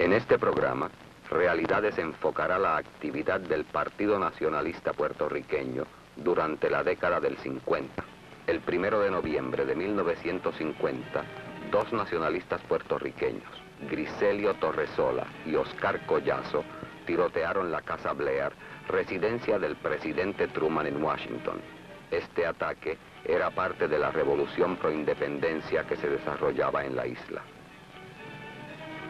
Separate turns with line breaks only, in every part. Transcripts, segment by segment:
En este programa, Realidades enfocará la actividad del Partido Nacionalista Puertorriqueño durante la década del 50. El 1 de noviembre de 1950, dos nacionalistas puertorriqueños, Griselio Torresola y Oscar Collazo, tirotearon la Casa Blair, residencia del presidente Truman en Washington. Este ataque era parte de la revolución proindependencia que se desarrollaba en la isla.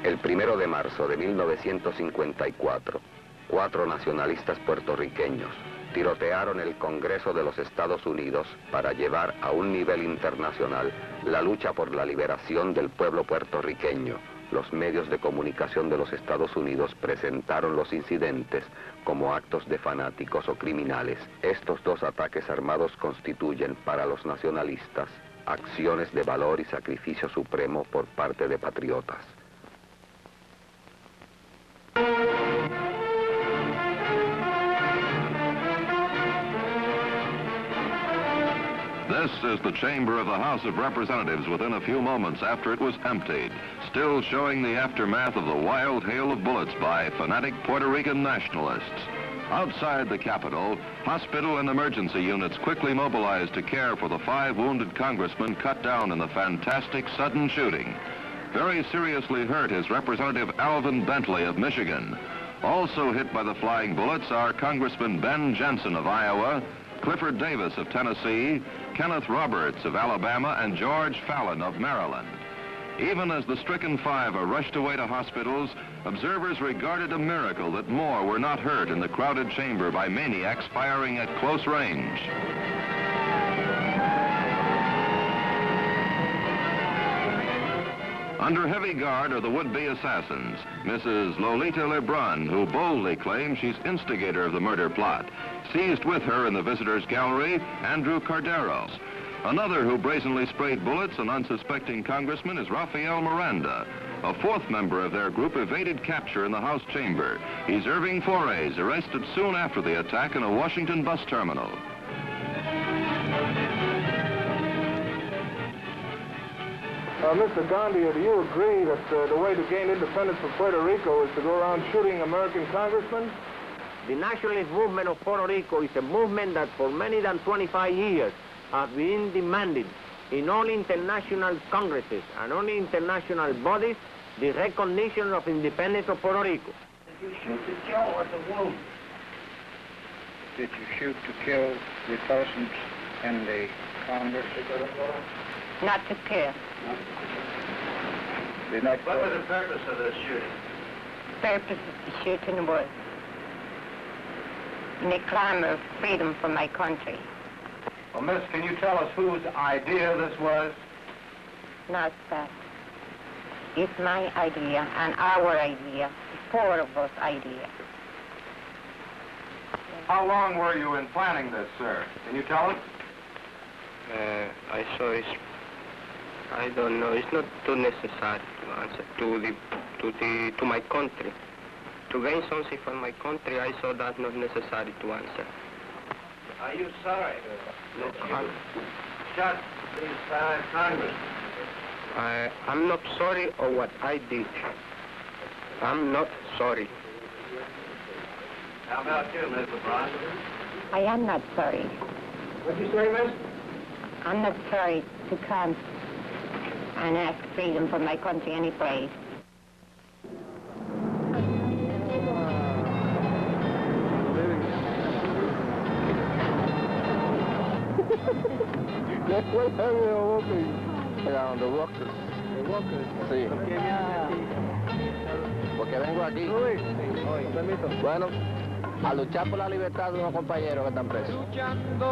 El 1 de marzo de 1954, 4 nacionalistas puertorriqueños tirotearon el Congreso de los Estados Unidos para llevar a un nivel internacional la lucha por la liberación del pueblo puertorriqueño. Los medios de comunicación de los Estados Unidos presentaron los incidentes como actos de fanáticos o criminales. Estos dos ataques armados constituyen para los nacionalistas acciones de valor y sacrificio supremo por parte de patriotas.
This is the chamber of the House of Representatives within a few moments after it was emptied, still showing the aftermath of the wild hail of bullets by fanatic Puerto Rican nationalists. Outside the Capitol, hospital and emergency units quickly mobilized to care for the 5 wounded congressmen cut down in the fantastic sudden shooting. Very seriously hurt is Representative Alvin Bentley of Michigan. Also hit by the flying bullets are Congressman Ben Jensen of Iowa, Clifford Davis of Tennessee, Kenneth Roberts of Alabama, and George Fallon of Maryland. Even as the stricken 5 are rushed away to hospitals, observers regarded a miracle that more were not hurt in the crowded chamber by maniacs firing at close range. Under heavy guard are the would-be assassins, Mrs. Lolita Lebrun, who boldly claims she's instigator of the murder plot. Seized with her in the visitors' gallery, Andrew Cordero. Another who brazenly sprayed bullets an unsuspecting congressman is Rafael Miranda. A 4th member of their group evaded capture in the House chamber. He's Irving Forayes, arrested soon after the attack in a Washington bus terminal.
Mr. Gandhi, do you agree that the way to gain independence for Puerto Rico is to go around shooting American congressmen?
The nationalist movement of Puerto Rico is a movement that for many than 25 years has been demanding in all international congresses and all international bodies the recognition of independence of Puerto Rico.
Did you shoot to kill or to wound? Did you shoot to kill the persons in the Congress?
Not to kill.
What was the purpose of this shooting?
The purpose of the shooting was in a clamor of freedom for my country.
Well, miss, can you tell us whose idea this was?
Not that. It's my idea and our idea, the 4 of us idea.
How long were you in planning this, sir? Can you tell us?
I saw it. I don't know. It's not too necessary to answer to my country. To gain something from my country, I saw that not necessary to answer.
Are you sorry that you shot these 5 congressmen?
I'm not sorry of what I did. I'm not sorry.
How about you, Miss LeBron?
I am not sorry.
What'd you say, miss?
I'm not sorry to come and ask freedom for my country any place.
The Walkers.
Sí. Porque vengo aquí. Bueno, a luchar por la libertad de unos compañeros que están presos.
Luchando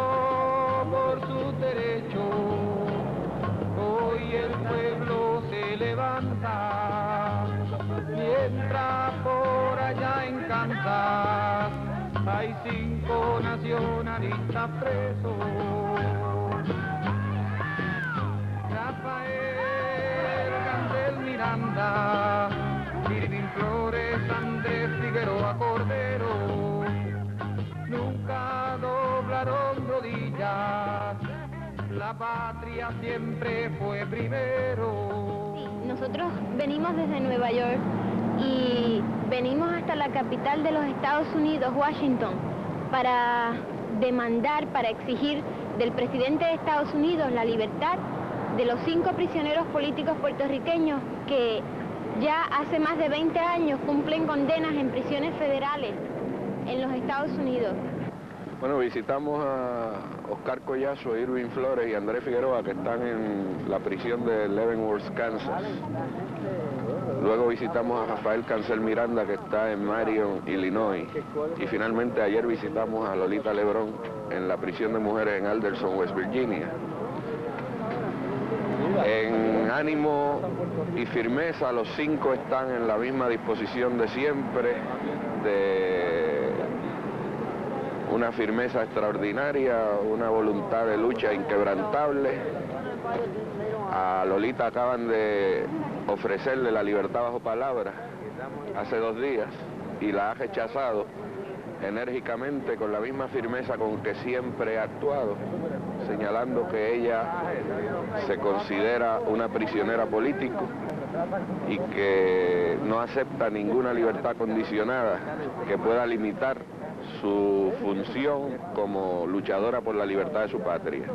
por sus derechos, hoy el pueblo se levanta, mientras por allá en Kansas hay 5 nacionalistas presos. Rafael Cancel Miranda, Irving Flores, Andrés Figueroa Cordero, nunca doblaron rodillas, la patria siempre fue primero.
Sí, nosotros venimos desde Nueva York y venimos hasta la capital de los Estados Unidos, Washington, para demandar, para exigir del presidente de Estados Unidos la libertad de los 5 prisioneros políticos puertorriqueños que ya hace más de 20 años cumplen condenas en prisiones federales en los Estados Unidos.
Bueno, visitamos a Oscar Collazo, Irving Flores y Andrés Figueroa, que están en la prisión de Leavenworth, Kansas. Luego visitamos a Rafael Cancel Miranda, que está en Marion, Illinois. Y finalmente ayer visitamos a Lolita Lebrón en la prisión de mujeres en Alderson, West Virginia. En ánimo y firmeza, los 5 están en la misma disposición de siempre, de una firmeza extraordinaria, una voluntad de lucha inquebrantable. A Lolita acaban de ofrecerle la libertad bajo palabra hace 2 días y la ha rechazado enérgicamente con la misma firmeza con que siempre ha actuado, señalando que ella se considera una prisionera política y que no acepta ninguna libertad condicionada que pueda limitar su función como luchadora por la libertad de su patria.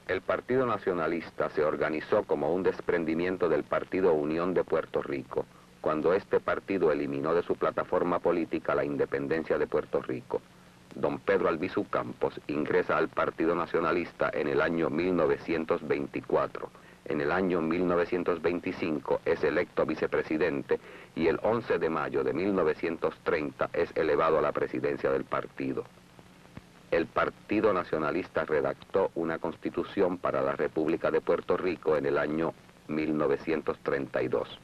El Partido Nacionalista se organizó como un desprendimiento del Partido Unión de Puerto Rico, cuando este partido eliminó de su plataforma política la independencia de Puerto Rico. Don Pedro Albizu Campos ingresa al Partido Nacionalista en el año 1924. En el año 1925 es electo vicepresidente y el 11 de mayo de 1930 es elevado a la presidencia del partido. El Partido Nacionalista redactó una constitución para la República de Puerto Rico en el año 1932.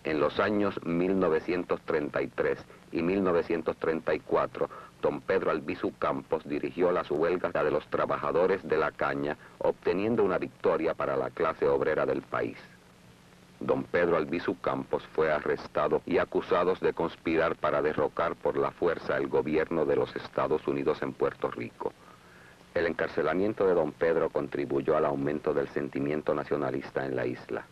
En los años 1933 y 1934, don Pedro Albizu Campos dirigió las huelgas de los trabajadores de la caña, obteniendo una victoria para la clase obrera del país. Don Pedro Albizu Campos fue arrestado y acusado de conspirar para derrocar por la fuerza el gobierno de los Estados Unidos en Puerto Rico. El encarcelamiento de don Pedro contribuyó al aumento del sentimiento nacionalista en la isla.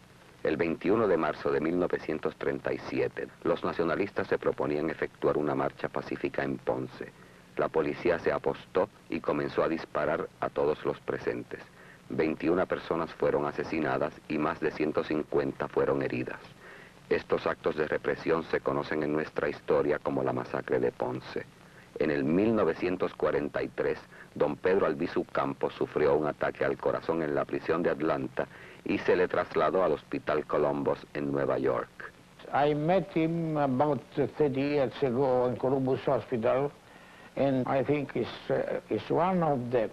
El 21 de marzo de 1937, los nacionalistas se proponían efectuar una marcha pacífica en Ponce. La policía se apostó y comenzó a disparar a todos los presentes. 21 personas fueron asesinadas y más de 150 fueron heridas. Estos actos de represión se conocen en nuestra historia como la masacre de Ponce. En el 1943, don Pedro Albizu Campos sufrió un ataque al corazón en la prisión de Atlanta y se le trasladó al Hospital Columbus en Nueva York.
I met him about 30 years ago in Columbus Hospital, and I think he's one of the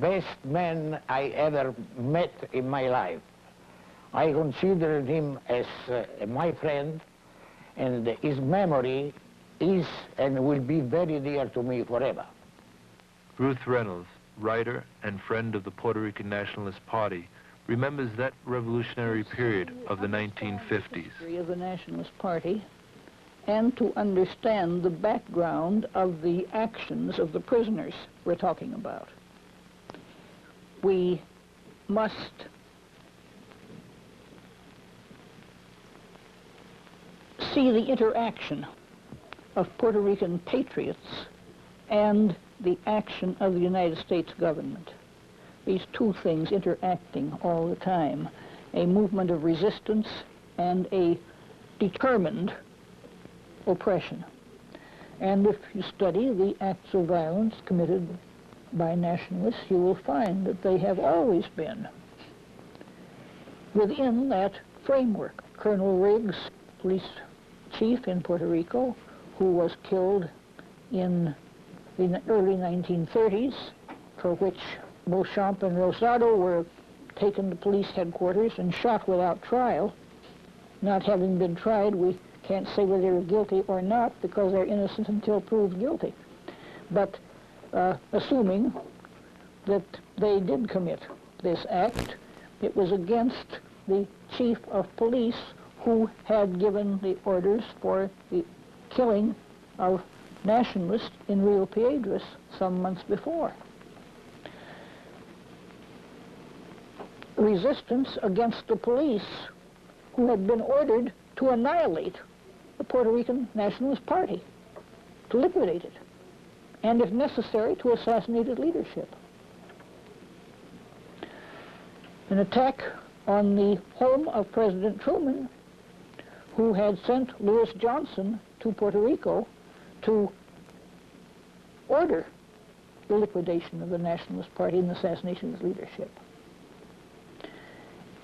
best men I ever met in my life. I consider him as my friend, and his memory is and will be very dear to me forever.
Ruth Reynolds, writer and friend of the Puerto Rican Nationalist Party, remembers that revolutionary period of the 1950s.
Of the Nationalist Party, and to understand the background of the actions of the prisoners we're talking about. We must see the interaction of Puerto Rican patriots and the action of the United States government. These 2 things interacting all the time, a movement of resistance and a determined oppression. And if you study the acts of violence committed by nationalists, you will find that they have always been within that framework. Colonel Riggs, police chief in Puerto Rico, who was killed in the early 1930s, for which Beauchamp and Rosado were taken to police headquarters and shot without trial. Not having been tried, we can't say whether they were guilty or not because they're innocent until proved guilty. But assuming that they did commit this act, it was against the chief of police who had given the orders for the killing of nationalists in Rio Piedras some months before. Resistance against the police who had been ordered to annihilate the Puerto Rican Nationalist Party, to liquidate it, and if necessary, to assassinate its leadership. An attack on the home of President Truman, who had sent Lewis Johnson to Puerto Rico to order the liquidation of the Nationalist Party and the assassination of its leadership.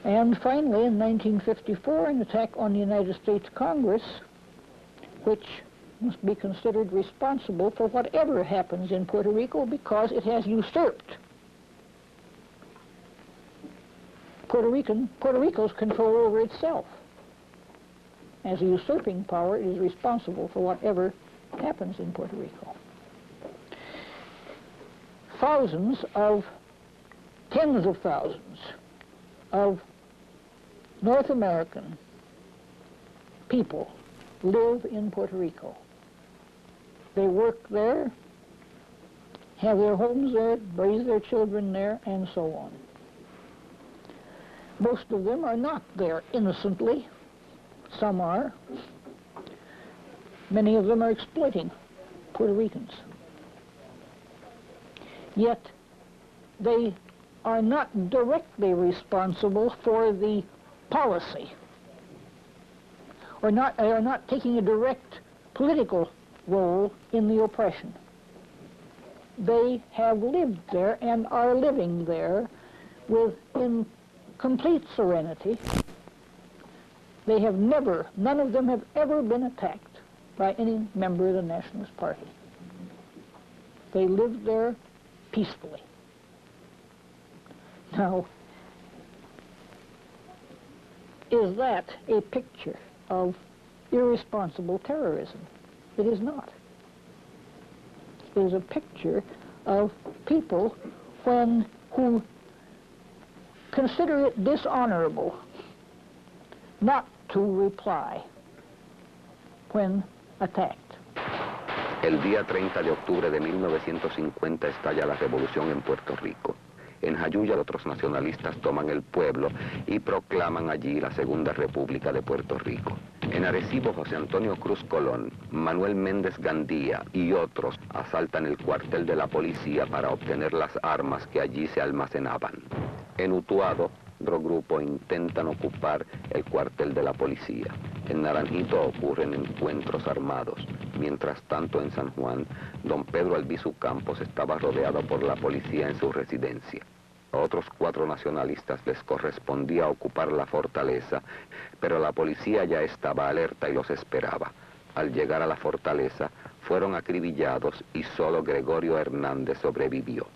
And finally, in 1954, an attack on the United States Congress, which must be considered responsible for whatever happens in Puerto Rico because it has usurped Puerto Rico's control over itself. As a usurping power, it is responsible for whatever happens in Puerto Rico. Tens of thousands of North American people live in Puerto Rico. They work there, have their homes there, raise their children there, and so on. Most of them are not there innocently. Some are. Many of them are exploiting Puerto Ricans. Yet they are not directly responsible for the policy, or are not taking a direct political role in the oppression. They have lived there and are living there in complete serenity. They have never, none of them have ever been attacked by any member of the Nationalist Party. They lived there peacefully. Now, is that a picture of irresponsible terrorism? It is not. It is a picture of people who consider it dishonorable not to reply when attacked.
El día 30 de octubre de 1950 estalla la revolución en Puerto Rico. En Jayuya, otros nacionalistas toman el pueblo y proclaman allí la Segunda República de Puerto Rico. En Arecibo, José Antonio Cruz Colón, Manuel Méndez Gandía y otros asaltan el cuartel de la policía para obtener las armas que allí se almacenaban. En Utuado, otro grupo intentan ocupar el cuartel de la policía. En Naranjito ocurren encuentros armados. Mientras tanto, en San Juan, don Pedro Albizu Campos estaba rodeado por la policía en su residencia. A otros 4 nacionalistas les correspondía ocupar la fortaleza, pero la policía ya estaba alerta y los esperaba. Al llegar a la fortaleza, fueron acribillados y solo Gregorio Hernández sobrevivió.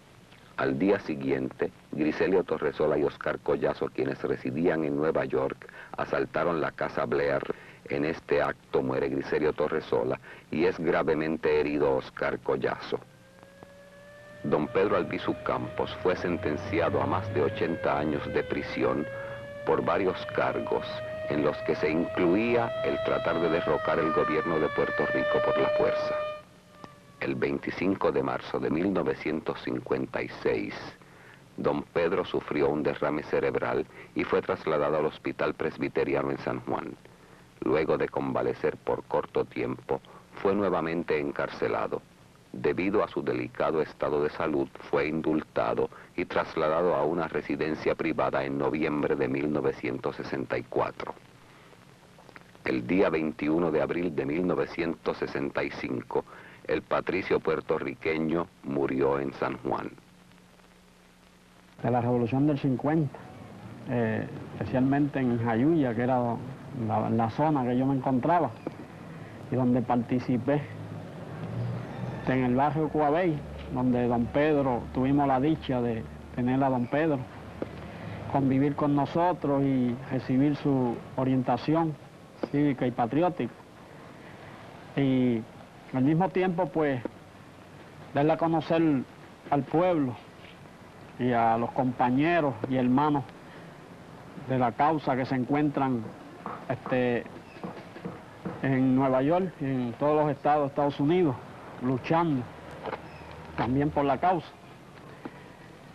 Al día siguiente, Griselio Torresola y Oscar Collazo, quienes residían en Nueva York, asaltaron la Casa Blair. En este acto muere Griselio Torresola y es gravemente herido Oscar Collazo. Don Pedro Albizu Campos fue sentenciado a más de 80 años de prisión por varios cargos, en los que se incluía el tratar de derrocar el gobierno de Puerto Rico por la fuerza. El 25 de marzo de 1956, don Pedro sufrió un derrame cerebral y fue trasladado al Hospital Presbiteriano en San Juan. Luego de convalecer por corto tiempo, fue nuevamente encarcelado. Debido a su delicado estado de salud, fue indultado y trasladado a una residencia privada en noviembre de 1964. El día 21 de abril de 1965, el patricio puertorriqueño murió en San Juan.
De la Revolución del 50, especialmente en Jayuya, que era la zona que yo me encontraba y donde participé, en el barrio Coabey, donde don Pedro, tuvimos la dicha de tener a don Pedro, convivir con nosotros y recibir su orientación cívica y patriótica. Y al mismo tiempo, pues, darle a conocer al pueblo y a los compañeros y hermanos de la causa que se encuentran en Nueva York y en todos los estados de Estados Unidos, luchando también por la causa,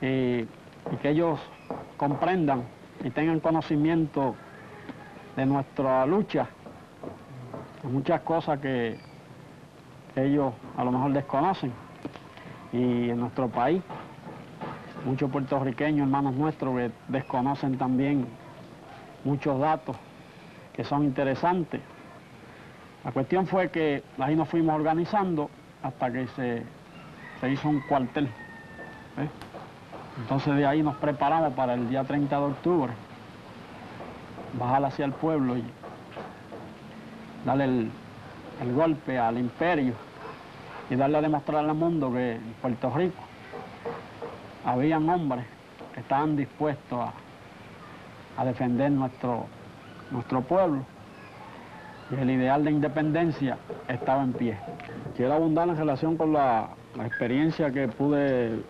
y que ellos comprendan y tengan conocimiento de nuestra lucha Hay muchas cosas que ellos a lo mejor desconocen. Y en nuestro país, muchos puertorriqueños, hermanos nuestros, que desconocen también muchos datos que son interesantes. La cuestión fue que ahí nos fuimos organizando hasta que se hizo un cuartel. ¿Eh? Entonces de ahí nos preparamos para el día 30 de octubre, bajar hacia el pueblo y darle el golpe al imperio y darle a demostrar al mundo que en Puerto Rico habían hombres que estaban dispuestos a defender nuestro pueblo, y el ideal de independencia estaba en pie. Quiero abundar en relación con la experiencia que pude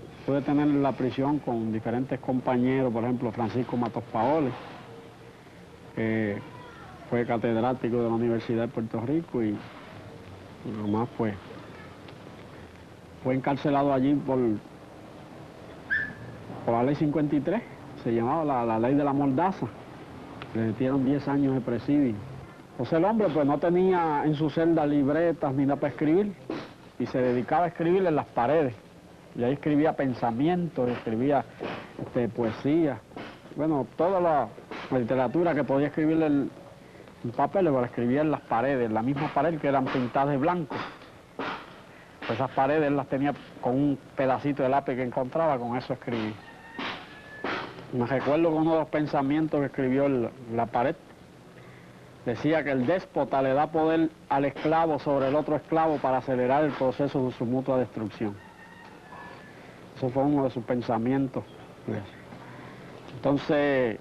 tener en la prisión con diferentes compañeros, por ejemplo Francisco Matos Paoli, que fue catedrático de la Universidad de Puerto Rico y nomás fue encarcelado allí por la ley 53, se llamaba la ley de la mordaza. Le metieron 10 años de presidio. Entonces el hombre pues no tenía en su celda libretas ni nada para escribir y se dedicaba a escribir en las paredes. Y ahí escribía pensamientos, escribía poesía, bueno, toda la literatura que podía escribir en papeles, lo escribía en las paredes, en la misma pared que eran pintadas de blanco. Pues esas paredes las tenía con un pedacito de lápiz que encontraba, con eso escribía. Me recuerdo que uno de los pensamientos que escribió en la pared decía que el déspota le da poder al esclavo sobre el otro esclavo para acelerar el proceso de su mutua destrucción. Eso fue uno de sus pensamientos. Entonces,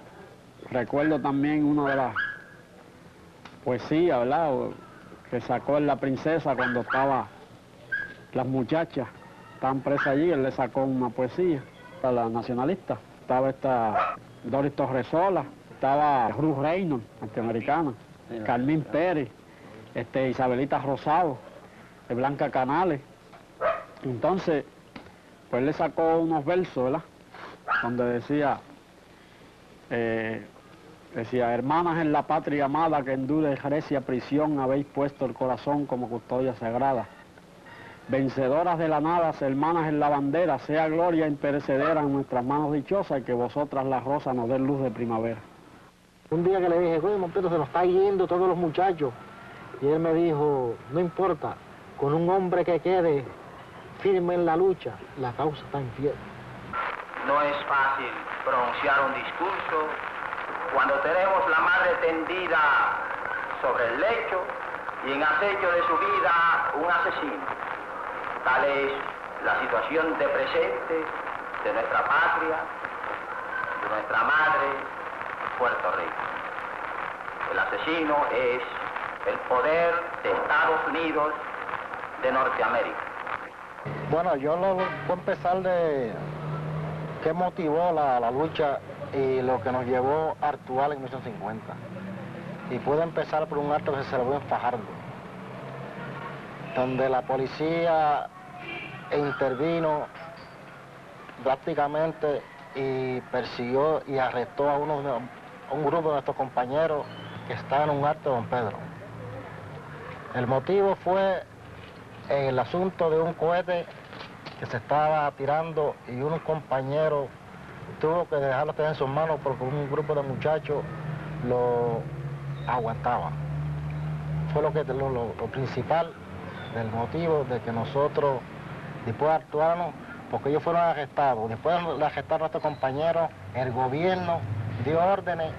recuerdo también una de las poesías, ¿verdad?, que sacó en La Princesa cuando las muchachas estaban presas allí. Él le sacó una poesía a la nacionalista. Estaba esta Doris Torresola, estaba Ruth Reynolds, norteamericana, Carmín Pérez, Isabelita Rosado, Blanca Canales. Entonces, pues le sacó unos versos, ¿verdad?, donde decía, hermanas en la patria amada, que en dura y recia prisión habéis puesto el corazón como custodia sagrada. Vencedoras de la nada, hermanas en la bandera, sea gloria imperecedera en nuestras manos dichosas y que vosotras las rosas nos den luz de primavera.
Un día que le dije, oye, Montero, se nos está yendo todos los muchachos. Y él me dijo, no importa, con un hombre que quede firme en la lucha, la causa está en pie.
No es fácil pronunciar un discurso cuando tenemos la madre tendida sobre el lecho y en acecho de su vida un asesino. Tal es la situación de presente de nuestra patria, de nuestra madre, Puerto Rico. El asesino es el poder de Estados Unidos de Norteamérica.
Bueno, yo voy a empezar de qué motivó la lucha y lo que nos llevó a actuar en 1950. Y puedo empezar por un acto que se celebró en Fajardo, donde la policía intervino drásticamente y persiguió y arrestó a un grupo de nuestros compañeros que estaban en un acto de Don Pedro. El motivo fue el asunto de un cohete que se estaba tirando y un compañero tuvo que dejarlo tener en sus manos porque un grupo de muchachos lo aguantaba. Fue lo principal del motivo de que nosotros después actuáramos, porque ellos fueron arrestados. Después de arrestar a nuestros compañeros, el gobierno dio órdenes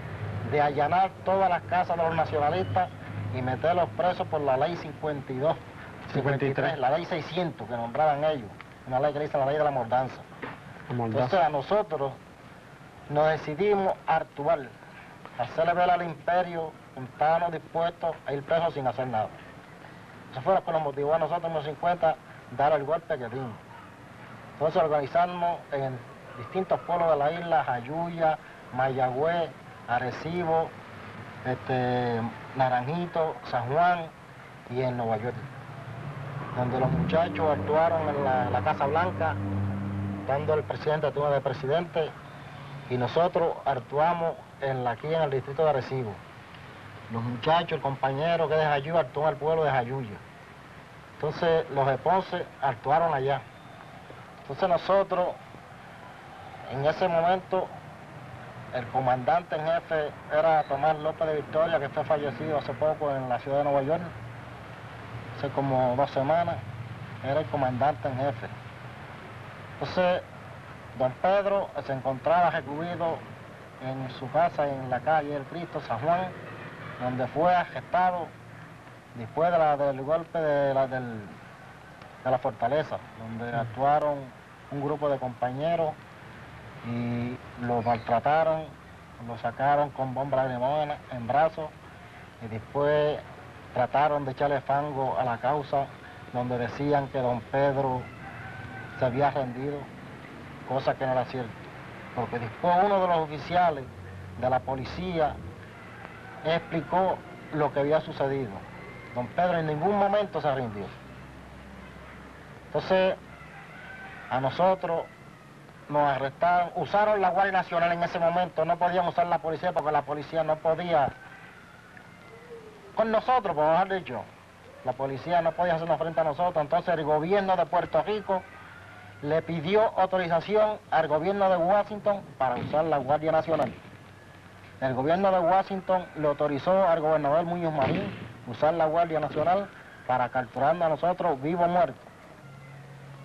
de allanar todas las casas de los nacionalistas y meterlos presos por la ley 53, la ley 600 que nombraban ellos, una ley que le dice la ley de la mordaza. Entonces a nosotros nos decidimos actuar, hacerle ver al imperio que estábamos dispuestos a ir presos sin hacer nada. Eso fue lo que nos motivó a nosotros en los 50 dar el golpe que dimos. Entonces organizamos en distintos pueblos de la isla, Jayuya, Mayagüez, Arecibo, Naranjito, San Juan y en Nueva York, donde los muchachos actuaron en la Casa Blanca, dando al presidente turno de presidente, y nosotros actuamos aquí en el distrito de Arecibo. los muchachos, el compañero que es de Jayuya actuó en el pueblo de Jayuya. Entonces los de Ponce actuaron allá. Entonces nosotros, en ese momento, el comandante en jefe era Tomás López de Victoria, que fue fallecido hace poco en la ciudad de Nueva York, hace como 2 semanas, era el comandante en jefe. Entonces, don Pedro se encontraba recluido en su casa en la calle del Cristo, San Juan, donde fue arrestado después del golpe de la fortaleza, donde actuaron un grupo de compañeros y lo maltrataron, lo sacaron con bombas lacrimógenas en brazos y después trataron de echarle fango a la causa, donde decían que don Pedro se había rendido, cosa que no era cierto, porque después uno de los oficiales de la policía explicó lo que había sucedido. Don Pedro en ningún momento se rindió. Entonces, a nosotros nos arrestaron, usaron la Guardia Nacional en ese momento, no podían usar la policía porque la policía no podía con nosotros, por mejor dicho. La policía no podía hacernos frente a nosotros, entonces el gobierno de Puerto Rico le pidió autorización al gobierno de Washington para usar la Guardia Nacional. El gobierno de Washington le autorizó al gobernador Muñoz Marín usar la Guardia Nacional para capturarnos a nosotros vivos o muertos.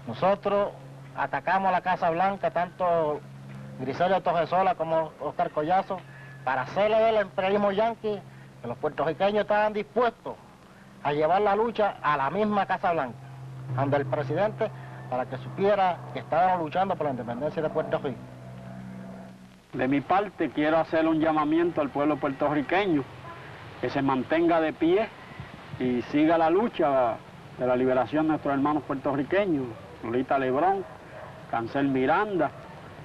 Nosotros atacamos a la Casa Blanca, tanto Griselio Torresola como Oscar Collazo, para hacerle ver al imperialismo yanqui que los puertorriqueños estaban dispuestos a llevar la lucha a la misma Casa Blanca, donde el presidente, para que supiera que estábamos luchando por la independencia de Puerto Rico.
De mi parte, quiero hacer un llamamiento al pueblo puertorriqueño que se mantenga de pie y siga la lucha de la liberación de nuestros hermanos puertorriqueños, Lolita Lebrón, Cancel Miranda,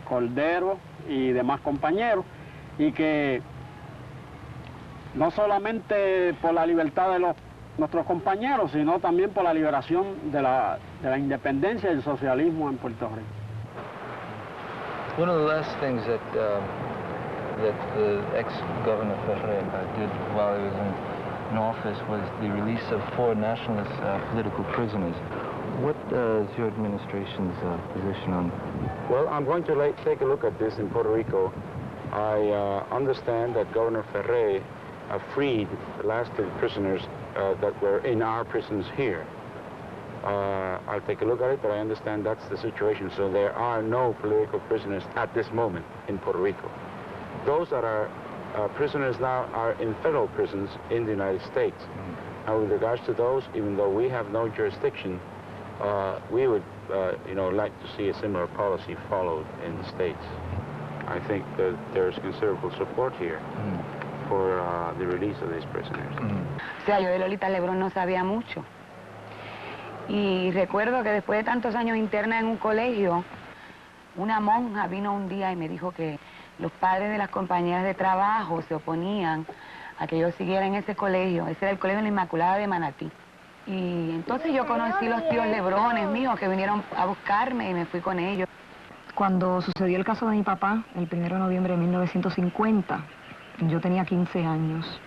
Cordero y demás compañeros, y que no solamente por la libertad de nuestros compañeros, sino también por la liberación de la independencia y el socialismo en Puerto Rico.
One of the last things that the ex-Governor Ferrer did while he was in office was the release of 4 nationalist political prisoners. What is your administration's position on?
Well, I'm going to take a look at this in Puerto Rico. I understand that Governor Ferrer freed the last of the prisoners that were in our prisons here. I'll take a look at it, but I understand that's the situation. So there are no political prisoners at this moment in Puerto Rico. Those that are prisoners now are in federal prisons in the United States. And with regards to those, even though we have no jurisdiction, we would, like to see a similar policy followed in the States. I think that there's considerable support here for the release of these prisoners.
O sea, yo de Lolita Lebrón no sabía mucho. Y recuerdo que después de tantos años interna en un colegio, una monja vino un día y me dijo que los padres de las compañeras de trabajo se oponían a que yo siguiera en ese colegio. Ese era el colegio de la Inmaculada de Manatí. Y entonces yo conocí los tíos Lebrones míos que vinieron a buscarme y me fui con ellos.
Cuando sucedió el caso de mi papá, el 1 de noviembre de 1950, yo tenía 15 años.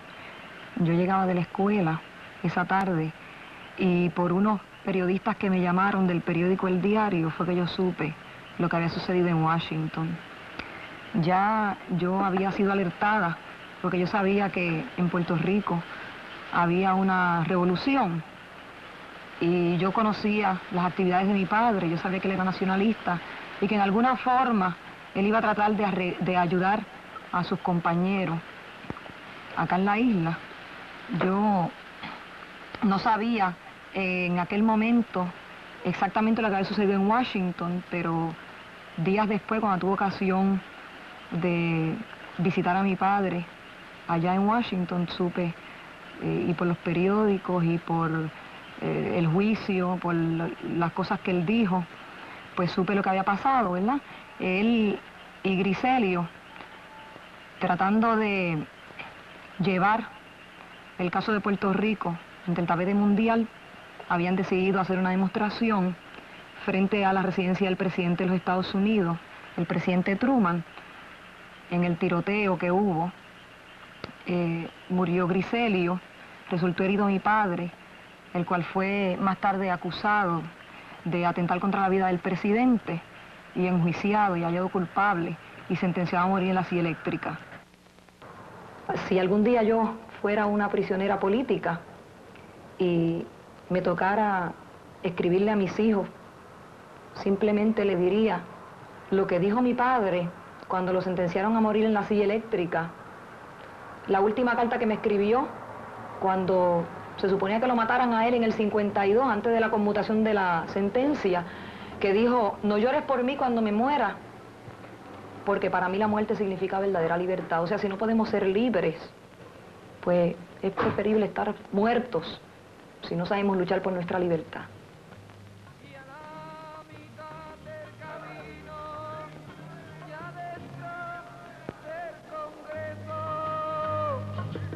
Yo llegaba de la escuela esa tarde y por unos periodistas que me llamaron del periódico El Diario fue que yo supe lo que había sucedido en Washington. Ya yo había sido alertada porque yo sabía que en Puerto Rico había una revolución y yo conocía las actividades de mi padre, yo sabía que él era nacionalista y que en alguna forma él iba a tratar de ayudar a sus compañeros acá en la isla. Yo no sabía en aquel momento exactamente lo que había sucedido en Washington, pero días después, cuando tuve ocasión de visitar a mi padre allá en Washington, supe, y por los periódicos y por el juicio, por las cosas que él dijo, pues supe lo que había pasado, ¿verdad? Él y Griselio, tratando de llevar el caso de Puerto Rico ante el tapete mundial, habían decidido hacer una demostración frente a la residencia del presidente de los Estados Unidos, el presidente Truman, en el tiroteo que hubo murió Griselio, resultó herido mi padre, el cual fue más tarde acusado de atentar contra la vida del presidente y enjuiciado y hallado culpable y sentenciado a morir en la silla eléctrica. Si algún día yo fuera una prisionera política y me tocara escribirle a mis hijos, simplemente le diría lo que dijo mi padre cuando lo sentenciaron a morir en la silla eléctrica. La última carta que me escribió cuando se suponía que lo mataran a él en el 52, antes de la conmutación de la sentencia, que dijo: no llores por mí cuando me muera, porque para mí la muerte significa verdadera libertad. O sea, si no podemos ser libres, pues es preferible estar muertos si no sabemos luchar por nuestra libertad.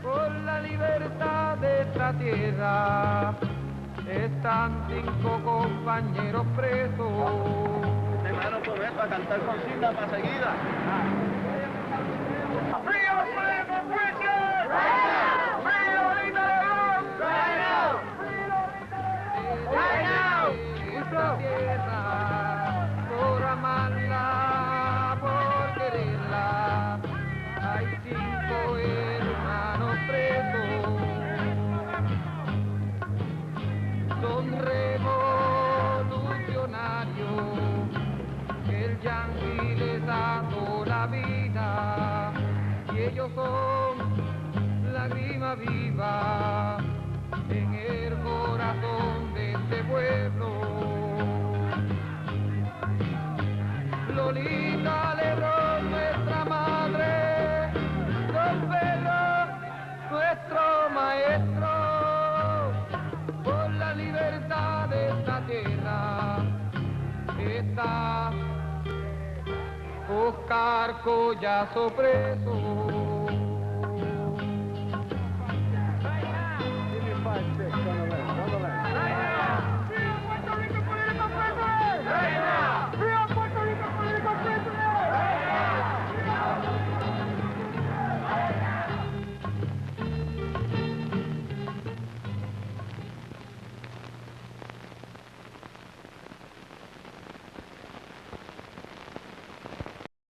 Por la libertad de esta tierra están 5 compañeros presos.
Hermano, pues para cantar consigna para seguida.
Por amarla, por quererla, hay 5 hermanos presos. Son revolucionarios, que el yanqui les ha dado la vida, y ellos son lágrima viva en el corazón de este pueblo. Lolita Lebrón, nuestra madre, Don Pedro, nuestro maestro, por la libertad de esta tierra está Oscar Collazo preso.